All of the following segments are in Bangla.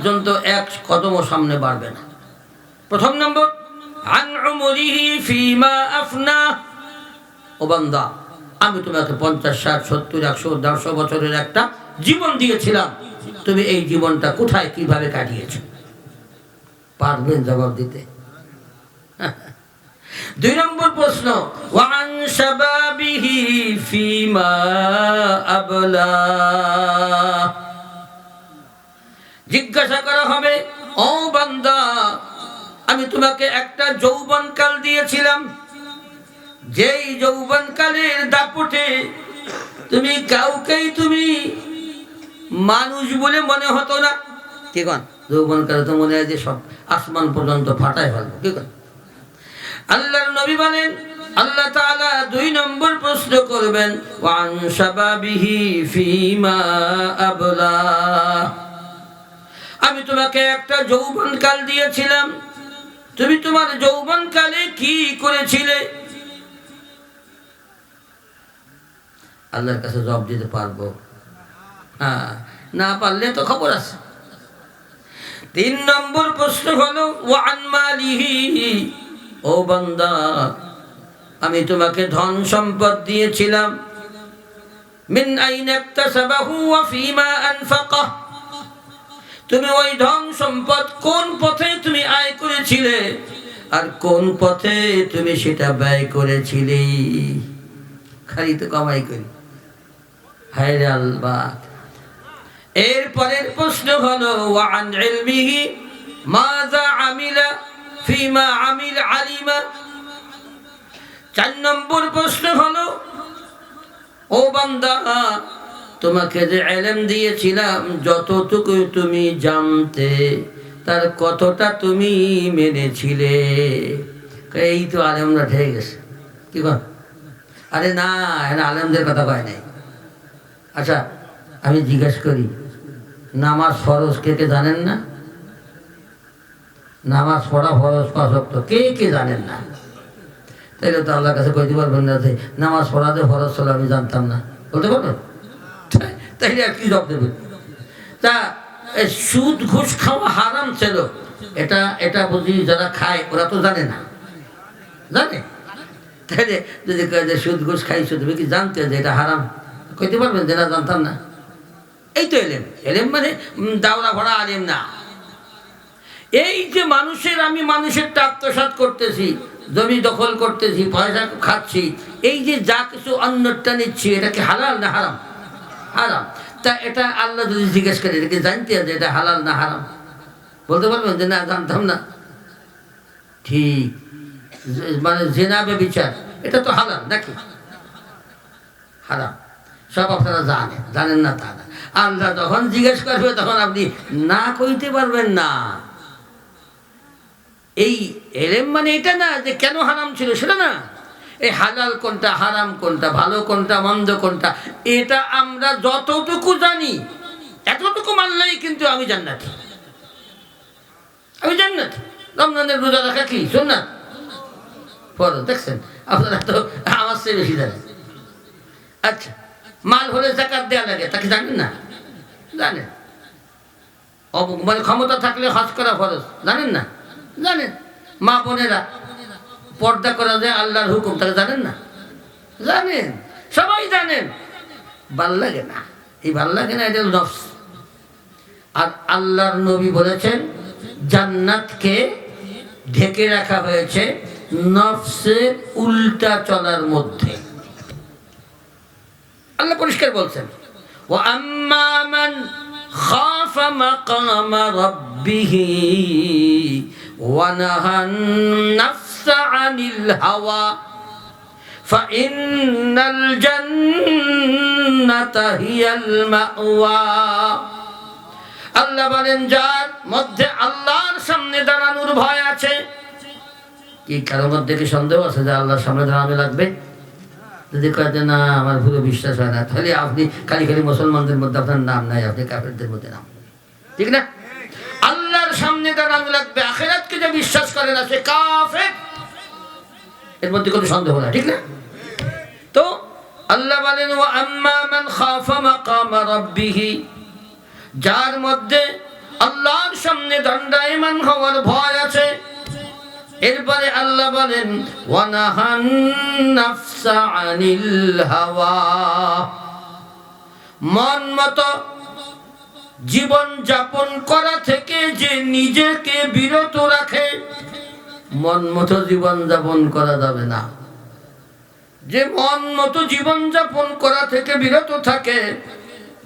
পর্যন্ত এক কদমও সামনে বাড়বে না। প্রথম নম্বর, আন উমরিহি ফিমা আফনা। ও বান্দা, আমি তোমাকে 50, 60, 70, 100, 150 বছরের একটা জীবন দিয়েছিলাম, তুমি এই জীবনটা কোথায় কিভাবে কাটিয়েছো? পারবেন জবাব দিতে? 2 নম্বর প্রশ্ন, ওয়ান শাবাবিহি ফিমা আবলা। জিজ্ঞাসা করা হবে, ও বান্দা, আমি তোমাকে একটা যৌবনকাল দিয়েছিলাম, যেই যৌবনকালের দাপটে তুমি কাউকেই তুমি মানুষ বলে মনে হতো না। কি কন? যৌবনকালে তো মনে হয় যে সব আসমান পর্যন্ত ফাটায় ফেলবো। কি কন? আল্লাহর নবী বলেন, আল্লাহ তাআলা 2 নম্বর প্রশ্ন করবেন, ওয়ান শাবাবিহি ফিমা আবলা। আমি তোমাকে একটা যৌবনকাল দিয়েছিলাম, তুমি তোমার যৌবনকালে কি করেছিলে? আল্লাহর কাছে জবাব দিতে পারবো? হ্যাঁ, না পারলে তো খবর আছে। 3 নম্বর প্রশ্ন হলো, ওয়ান মালিহি। ও বান্দা, আমি তোমাকে ধন সম্পদ দিয়েছিলাম, মিন আইনা ইকতাসাবাহু ওয়া ফিমা আনফাকাহ। তুমি ওই ধন সম্পদ কোন পথে তুমি আয় করেছিলে আর কোন পথে তুমি সেটা ব্যয় করেছিলে? খালি তো কামাই করি, হায় রে আল্লাহ। এর পরের প্রশ্ন হলো, ওয়ান ইলমিহি মাযা আমিলা ফিমা আমিল আলিমা। 4 নম্বর প্রশ্ন হলো, ও বান্দা, তোমাকে যে ইলম দিয়েছিলাম, যতটুকু তুমি জানতে তার কতটা তুমি মেনেছিলে? এই তো আলেমরা ঠেকে গেছে। কি কর? আরে না, এরা আলেমদের কথা কয় নাই। আচ্ছা, আমি জিজ্ঞেস করি, নামাজ ফরজ কে কে জানেন না? নামাজ পড়া ফরজ 5 ওয়াক্ত কে কে জানেন না? তাইলে তো আল্লাহর কাছে কইতে পারবেন না যে নামাজ পড়া যে ফরজ ছিল আমি জানতাম না, বলতে পারবেন? তাইলে আর কি জবাব দেবেন? তা সুদ ঘুষ খাওয়া হারাম ছিল, এটা বুঝি যারা খায় ওরা তো জানে না, জানে? তাইলে যদি কয় যে সুদ ঘুষ খাইছো, তুমি কি জানতে যে এটা হারাম? কইতে পারবেন যে না জানতাম না? এই তো এলেম। এলেম মানে দাওরা ভরা আলেম না। এই যে আমি মানুষেরটা আত্মসাৎ করতেছি, জমি দখল করতেছি, পয়সা খাচ্ছি, এই যে যা কিছু অন্যটা নিচ্ছি, এটা কি হালাল না হারাম? হারাম। তা এটা আল্লাহ যদি জিজ্ঞেস করে, এটাকে জানতে যে এটা হালাল না হারাম, বলতে পারবেন যে না জানতাম না? ঠিক, মানে জিনা ব্যভিচার এটা তো হালাল নাকি? হারাম। সব আপনারা জানেন না তা না। আল্লাহ যখন জিজ্ঞেস করবে তখন আপনি না কইতে পারবেন না। এই এলেম মানে এটা না যে কেন হারাম ছিল সেটা না, এই হালাল কোনটা, হারাম কোনটা, ভালো কোনটা, মন্দ কোনটা, এটা আমরা যতটুকু জানি এতটুকু মানলেই কিন্তু আমি জান্নাতি। আমি জান্নাতি। রমজানের রোজা রাখা কি সুন্নাত? ফরজ। দেখছেন, আপনারা তো আমার চেয়ে বেশি জানেন। আচ্ছা, মাল হলে যাকাত দেওয়া লাগে, তাকে জানেন না? জানেন। মানে ক্ষমতা থাকলে হজ করা ফরজ, জানেন না? জানেন। মা বোনেরা পর্দা করা যায় আল্লাহর হুকুম, তাকে জানেন না? জানেন, সবাই জানেন। ভাল লাগে না, এই ভাল লাগে না, এটা নফস। আর আল্লাহর নবী বলেছেন জান্নাতকে ঢেকে রাখা হয়েছে নফসের উল্টা চলার মধ্যে। আল্লাহ পরিষ্কার বলছেন, ওয়া আম্মা মান খাফা মাকামা রাব্বিহি ওয়া নাহান নাফসা আনিল হাওয়া ফাইন্নাল জান্নাতা হিয়াল মাওয়া। আল্লাহ বলেন, যার মধ্যে আল্লাহর সামনে দাঁড়ানোর ভয় আছে। কি কারোর মধ্যে কি সন্দেহ আছে যে আল্লাহর সামনে দাঁড়ানো লাগবে? যদি কয় যে না আমার পুরো বিশ্বাস হয় না, তাহলে আপনি খালি মুসলমানদের মধ্যে আপনার নাম নাই, আপনি কাফেরদের মধ্যে নাম। ঠিক না? আল্লাহর সামনে দাঁড়ানো লাগবে, আখিরাতকে যে বিশ্বাস করে না সে কাফের, এর মধ্যে কোনো সন্দেহ না। ঠিক না? তো আল্লাহ বলেন, ওয়া আম্মা মান খাফা মাকামা রাব্বিহি, যার মধ্যে আল্লাহর সামনে দণ্ডায়মান হওয়ার ভয় আছে। এরপরে আল্লাহ বলেন ওয়ানাহান নাফসা আনিল হাওয়া, মন মতো জীবন যাপন করা থেকে যে নিজেকে বিরত রাখে। মন মতো জীবন যাপন করা যাবে না। যে মন মতো জীবন যাপন করা থেকে বিরত থাকে,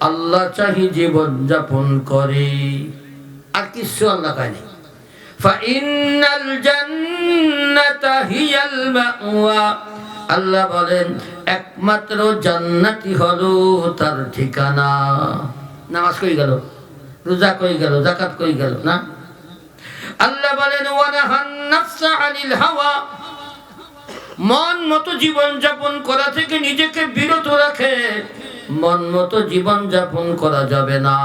আল্লাহ চাহি জীবন যাপন করে, আর কিছু আল্লাহ কয়নি। ফাইনাল জান্নাতা হিয়াল মাওয়া, আল্লাহ বলেন একমাত্র জান্নাতই হলো তার ঠিকানা। নামাজ কই গেল, রোজা কই গেল, যাকাত কই গেল না? আল্লাহ বলেন ওয়ানাহান নাফসা আনিল হাওয়া, মন মতো জীবন যাপন করা থেকে নিজেকে বিরত রাখে। মন মতো জীবন যাপন করা যাবে না।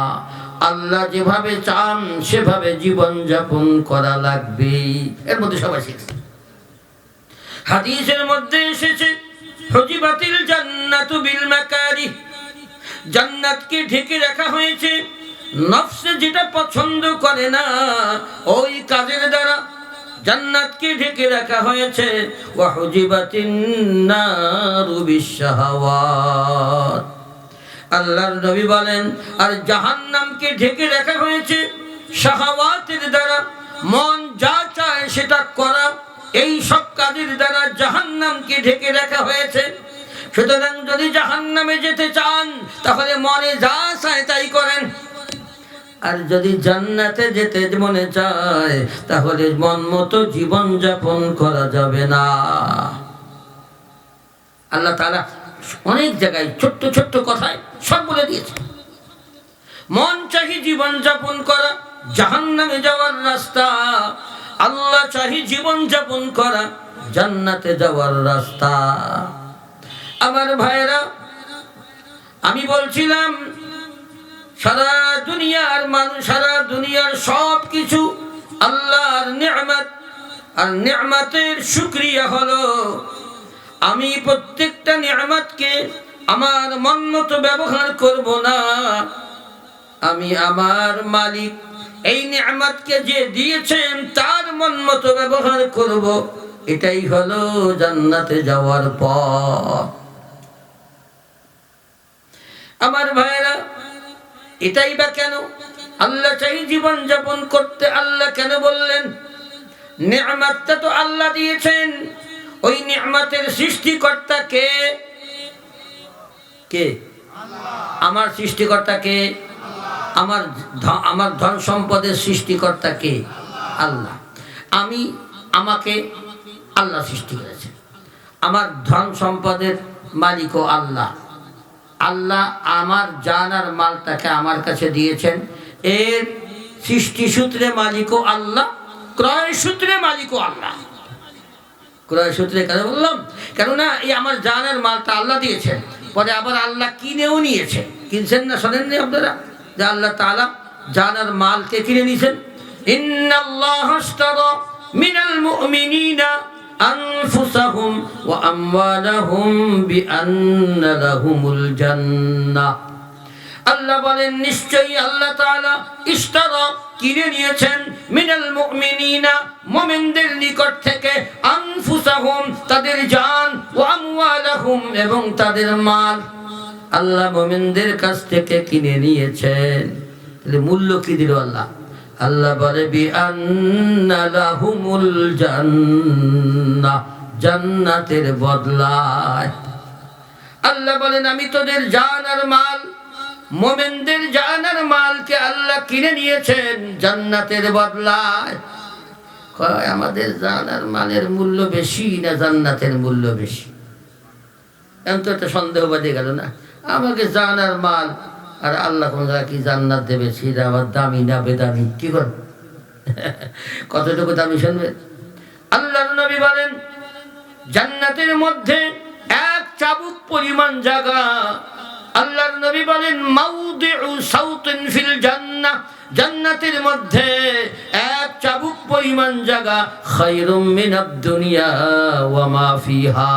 আল্লাহ যেভাবে চান সেভাবে জীবন যাপন করা লাগবে। এর মধ্যে সবাই শিখছে। হাদিসের মধ্যে এসেছে হুজিবাতিল জান্নাতু বিল মাকারিহ, জান্নাতকে ঢেকে রাখা হয়েছে নফসে যেটা পছন্দ করে না ওই কাজের দ্বারা জান্নাতকে ঢেকে রাখা হয়েছে। ওয়া হুজিবাতিন নারু বিশ-শাহাওয়াত, আল্লাহর নবী বলেন আর জাহান্নামকে ঢেকে রাখা হয়েছে শাহাওয়াতের দ্বারা, মন যা চায় সেটা করা, এই সব কাজের দ্বারা জাহান্নামকে ঢেকে রাখা হয়েছে। সুতরাং যদি জাহান্নামে যেতে চান তাহলে মনে যা চায় তাই করেন, আর যদি জান্নাতে যেতে মনে চায় তাহলে মন মতো জীবন যাপন করা যাবে না। আল্লাহ তাআলা অনেক জায়গায় ছোট্ট ছোট্ট কথায় সব বলে দিয়েছে। মন চাহি জীবন যাপন করা জাহান্নামে যাওয়ার রাস্তা, আল্লাহ চাহি জীবন যাপন করা জান্নাতে যাওয়ার রাস্তা। আমার ভাইরা, আমি বলছিলাম সারা দুনিয়ার মানুষ, সারা দুনিয়ার সব কিছু আল্লাহর নিয়ামত, আর নিয়ামতের শুকরিয়া হলো আমি প্রত্যেকটা নিয়ামতকে আমার মন মতো ব্যবহার করব না। আমি আমার মালিক এই নিয়ামতকে যে দিয়েছেন তার মন মতো ব্যবহার করব। এটাই হলো জান্নাতে যাওয়ার পথ। আমার ভাইরা, এটাই বা কেন আল্লাহ চাই জীবন যাপন করতে? আল্লাহ কেন বললেন? নিয়ামতটা তো আল্লাহ দিয়েছেন, ওই নিয়ামতের সৃষ্টিকর্তা কে? কে? আমার সৃষ্টিকর্তা কে? আমার ধন সম্পদের সৃষ্টিকর্তা কে? আল্লাহ। আমাকে আল্লাহ সৃষ্টি করেছেন, আমার ধন সম্পদের মালিকও আল্লাহ। আল্লাহ আমার জানার মালটাকে আমার কাছে দিয়েছেন, এর সৃষ্টি সূত্রে মালিকও আল্লাহ, ক্রয় সূত্রে মালিকও আল্লাহ। ক্রয় সূত্রে কেন বললাম? কেননা এই আমার জানার মালটা আল্লাহ দিয়েছেন, পরে আবার আল্লাহ কিনেও নিয়েছেন। কিনছেন না, শোনেননি আপনারা যে আল্লাহ তাআলা জানার মালকে কিনে নিয়েছেন? ইন্নাল্লাহা আশতারা মিনাল মুমিনিনা আনফুসাহুম ওয়া আমওয়ালাহুম বিআন্না লাহুমুল জান্নাহ। আল্লাহ বলেন নিশ্চয়ই আল্লাহ তাআলা ইশতারা কিনে নিয়েছেন মিনাল মুমিনিনা মুমিনদের নিকট থেকে, আনফুসাহুম তাদের জান, ওয়া আমওয়ালাহুম এবং তাদের মাল। আল্লাহ মুমিনদের কাছ থেকে কিনে নিয়েছেন। তাহলে মূল্য কি দিল আল্লাহ? আল্লাহ বলে বিআন্না লাহুমুল জান্নাহ, জান্নাতের বদলায়। আল্লাহ বলেন আমি তোদের জান আর মাল, মুমিনদের জান আর মালকে আল্লাহ কিনে নিয়েছেন জান্নাতের বদলায়। কয় আমাদের জান আর মালের মূল্য বেশি না জান্নাতের মূল্য বেশি? এমন তো একটা সন্দেহ বাজে গেল না? আমাকে জান আর মাল, আর আল্লাহ কোন জায়গায় কি জান্নাত দেবে, সেটা আবার দামি না বেদামি? কি কর কতটুকু দামি শুনবেন? আল্লাহর নবী বলেন জান্নাতের মধ্যে এক চাবুক পরিমাণ জায়গা। আল্লাহর নবী বলেন মাউদিউ সাউতিন ফিল জান্নাহ, জান্নাতের মধ্যে এক চাবুক পরিমাণ জায়গা খায়রুম মিনাদ দুনিয়া ওয়া মা ফিহা।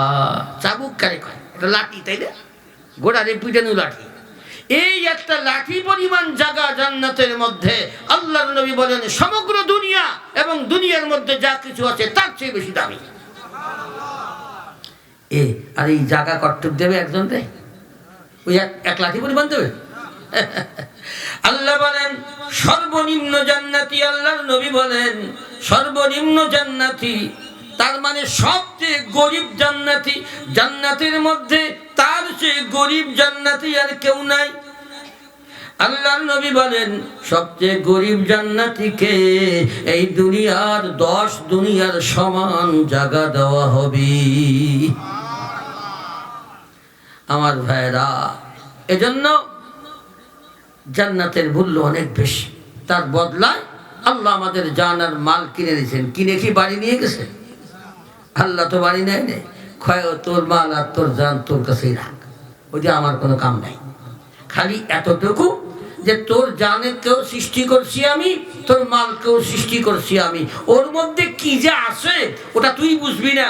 চাবুক কারে কয়? এটা লাঠি, তাই না? গোড়ারে পিটানো লাঠি। এই একটা লাঠি পরিমাণ জায়গা জান্নাতের মধ্যে। আল্লাহর নবী বলেন সমগ্র দুনিয়া এবং দুনিয়ার মধ্যে যা কিছু আছে তার চেয়ে বেশি দামি। আর এই জায়গা কট্টুক দেবে একজন রে, ওই এক লাঠি পরিমাণ দেবে? আল্লাহ বলেন সর্বনিম্ন জান্নাতি, আল্লাহর নবী বলেন সর্বনিম্ন জান্নাতি, তার মানে সবচেয়ে গরিব জান্নাতি। জান্নাতের মধ্যে তার চেয়ে গরিব জান্নাতি আর কেউ নাই। আল্লাহর নবী বলেন সবচেয়ে গরিব জান্নাতীকে এই দুনিয়ার 10 দুনিয়ার সমান জায়গা দেওয়া হবে। আমার ভাইরা, এজন্য জান্নাতের মূল্য অনেক বেশি। তার বদলায় আল্লাহ আমাদের জান আর মাল কিনে নিয়েছেন। কিনে কি বাড়ি নিয়ে গেছে? আল্লাহ তো বাড়ি নেয় নেই, ক্ষয় তোর মাল আর তোর জান তোর কাছেই রাখ, ওইটা আমার কোনো কাম নাই। খালি এতটুকু যে তোর জানেরকেও সৃষ্টি করছি আমি, তোর মালকেও সৃষ্টি করছি আমি, ওর মধ্যে কি যে আছে ওটা তুই বুঝবি না।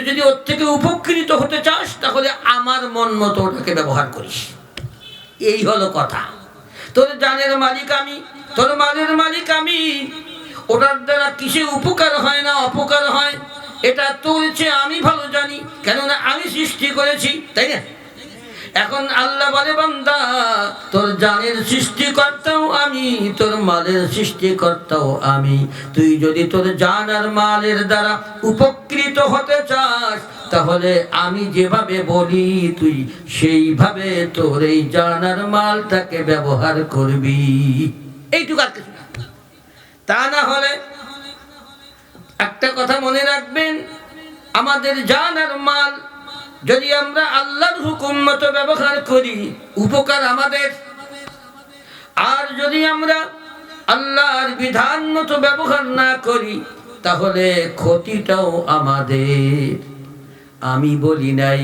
যদি ওর থেকে উপকৃত হতে চাস তাহলে আমার মন মতো ওটাকে ব্যবহার করিস। এই হলো কথা। তোর জানের মালিক আমি, তোর মালের মালিক আমি। ওটার দ্বারা কিসে উপকার হয় না অপকার হয় এটা তোর চেয়ে আমি ভালো জানি, কেননা আমি সৃষ্টি করেছি, তাই না? এখন আল্লাহ বলে বান্দা তোর জানের সৃষ্টিকর্তাও আমি, তোর মালের সৃষ্টিকর্তাও আমি। তুই যদি তোর জান আর মালের দ্বারা উপকৃত হতে চাস তাহলে আমি যেভাবে বলি তুই সেইভাবে তোর এই জান আর মালটাকে ব্যবহার করবি। এইটুকু আর কিছু না। তা না হলে একটা কথা মনে রাখবেন, আমাদের জান আর মাল যদি আমরা আল্লাহর হুকুম মতো ব্যবহার করি উপকার আমাদের, আর যদি আমরা আল্লাহর বিধান মতো ব্যবহার না করি তাহলে ক্ষতিটাও আমাদের। আমি বলি নাই